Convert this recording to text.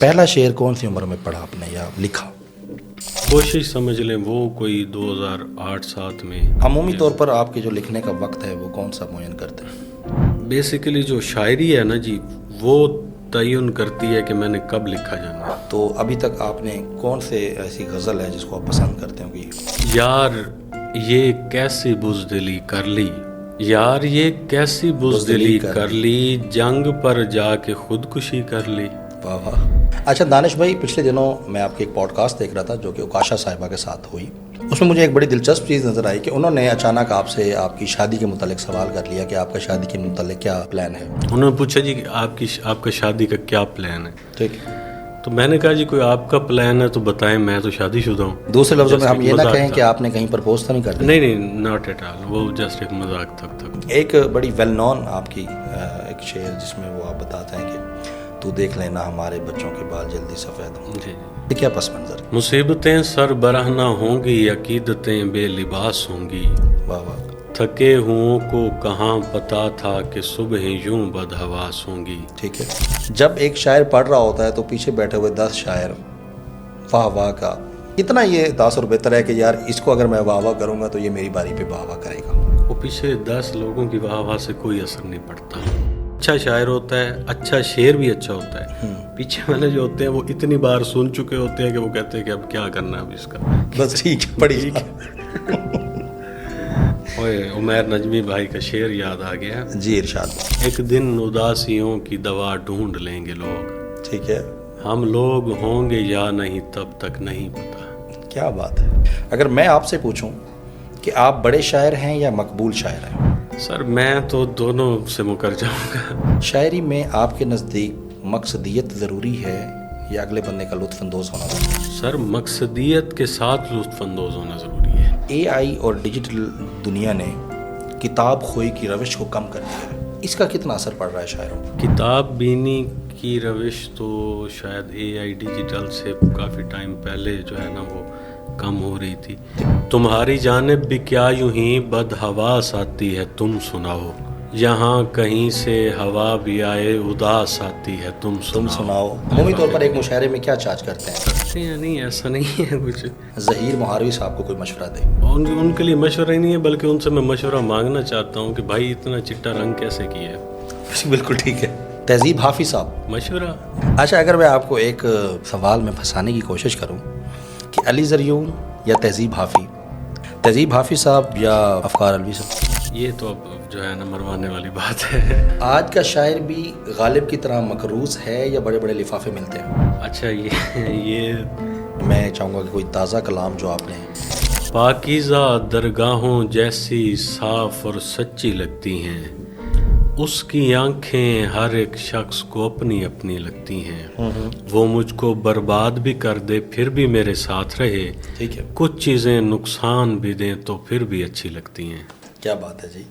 پہلا شعر کون سی عمر میں پڑھا آپ نے یا لکھا؟ کوشش سمجھ لیں وہ کوئی 2008-7 میں. عمومی طور پر آپ کے جو لکھنے کا وقت ہے وہ کون سا معین کرتے ہیں؟ بیسیکلی جو شاعری ہے نا جی وہ تعین کرتی ہے کہ میں نے کب لکھا جانا ہے. تو ابھی تک آپ نے کون سے ایسی غزل ہے جس کو آپ پسند کرتے ہوں گے؟ یار یہ کیسی بزدلی کر لی، یار یہ کیسی بزدلی کر لی، جنگ پر جا کے خودکشی کر لی. واہ واہ. اچھا دانش بھائی، پچھلے دنوں میں آپ کی ایک پوڈ کاسٹ دیکھ رہا تھا جو کہ اوکاشا صاحبہ کے ساتھ ہوئی. اس میں مجھے ایک بڑی دلچسپ چیز نظر آئی کہ انہوں نے اچانک آپ سے آپ کی شادی کے متعلق سوال کر لیا کہ آپ کا شادی کے متعلق کیا پلان ہے. انہوں نے پوچھا جی کہ آپ کا شادی کا کیا پلان ہے. ٹھیک. تو میں نے کہا جی کوئی آپ کا پلان ہے تو بتائیں، میں تو شادی شدہ ہوں. دوسرے لفظوں میں ہم یہ نہ کہیں کہ آپ نے کہیں پرپوز تو نہیں کر دیا؟ نہیں، ناٹ ایٹ آل، وہ جسٹ ایک مذاق تک. ایک بڑی ویل نون آپ کی ایک شعر جس میں وہ آپ بتاتے ہیں کہ تو دیکھ لینا ہمارے بچوں کے بال جلدی سفید ہوں. جی. یہ کیا پس منظر؟ مصیبتیں سر برہنہ ہوں گی، عقیدتیں بے لباس ہوں گی. واہ واہ. تھکے ہوں کو کہاں پتا تھا کہ صبح یوں بدحواس ہوں گی. ٹھیک ہے. جب ایک شاعر پڑھ رہا ہوتا ہے تو پیچھے بیٹھے ہوئے 10 شاعر واہ واہ کا اتنا یہ تاثر بہتر ہے کہ یار اس کو اگر میں واہ واہ کروں گا تو یہ میری باری پہ واہ واہ کرے گا. وہ پیچھے 10 لوگوں کی واہ واہ سے کوئی اثر نہیں پڑتا. اچھا شاعر ہوتا ہے، اچھا شعر بھی اچھا ہوتا ہے. پیچھے والے جو ہوتے ہیں وہ اتنی بار سن چکے ہوتے ہیں کہ وہ کہتے ہیں کہ اب کیا کرنا ہے اب اس کا. بس ٹھیک ہے، پڑھی. عمیر نجمی بھائی کا شعر یاد آ گیا. جی ارشاد. ایک دن اداسیوں کی دوا ڈھونڈ لیں گے لوگ، ٹھیک ہے. ہم لوگ ہوں گے یا نہیں تب تک نہیں پتا. کیا بات ہے. اگر میں آپ سے پوچھوں کہ آپ بڑے شاعر ہیں یا مقبول شاعر ہیں؟ سر میں تو دونوں سے مکر جاؤں گا. شاعری میں آپ کے نزدیک مقصدیت ضروری ہے یا اگلے بندے کا لطف اندوز ہونا ضروری ہے؟ سر مقصدیت کے ساتھ لطف اندوز ہونا ضروری ہے. اے آئی اور ڈیجیٹل دنیا نے کتاب خوئی کی روش کو کم کر دیا ہے، اس کا کتنا اثر پڑ رہا ہے شاعروں پر؟ کتاب بینی کی روش تو شاید اے آئی ڈیجیٹل سے کافی ٹائم پہلے جو ہے نا وہ کم ہو رہی تھی. تمہاری جانب بھی کیا یوں ہی بدحواس آتی ہے تم سناؤ، یہاں کہیں سے ہوا بھی آئے اداس آتی ہے تم سناؤ. عمومی طور پر ایک مشاعرے میں کیا چارج کرتے ہیں؟ نہیں ایسا نہیں ہے کچھ. ظہیر محاروی صاحب کو کوئی مشورہ دے؟ ان کے لیے مشورہ ہی نہیں ہے، بلکہ ان سے میں مشورہ مانگنا چاہتا ہوں کہ بھائی اتنا چٹا رنگ کیسے کیا ہے. بالکل ٹھیک ہے. تہذیب حافظ صاحب مشورہ. اچھا اگر میں آپ کو ایک سوال میں پھنسانے کی کوشش کروں کہ علی زریون یا تہذیب حافظ صاحب یا افکار الوی صاحب، یہ تو اب جو ہے نا مروانے والی بات ہے. آج کا شاعر بھی غالب کی طرح مقروض ہے یا بڑے بڑے لفافے ملتے ہیں؟ اچھا یہ میں چاہوں گا کہ کوئی تازہ کلام جو آپ نے. پاکیزہ درگاہوں جیسی صاف اور سچی لگتی ہیں، اس کی آنکھیں ہر ایک شخص کو اپنی اپنی لگتی ہیں. وہ مجھ کو برباد بھی کر دے پھر بھی میرے ساتھ رہے. ٹھیک ہے. کچھ چیزیں نقصان بھی دیں تو پھر بھی اچھی لگتی ہیں. کیا بات ہے جی.